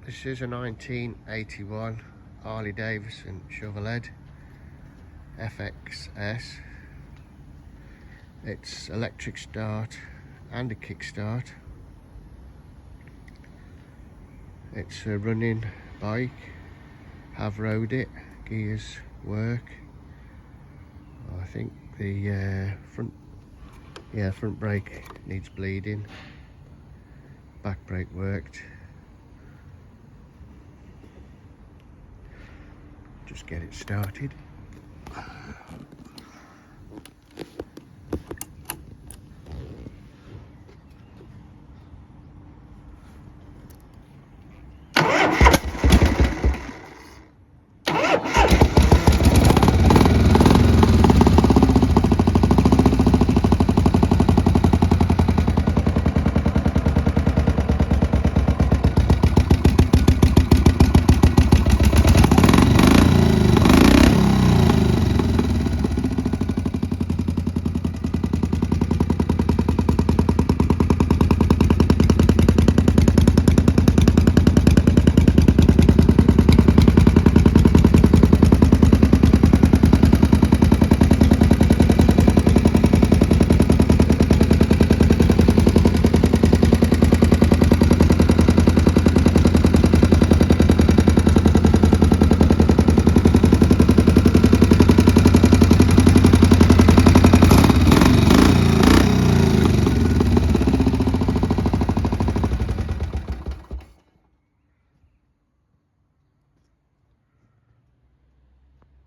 This is a 1981 Harley Davidson Shovelhead FGXS. It's electric start and a kickstart. It's a running bike. Have rode it. Gears work. I think the front brake needs bleeding. Back brake worked. Just get it started.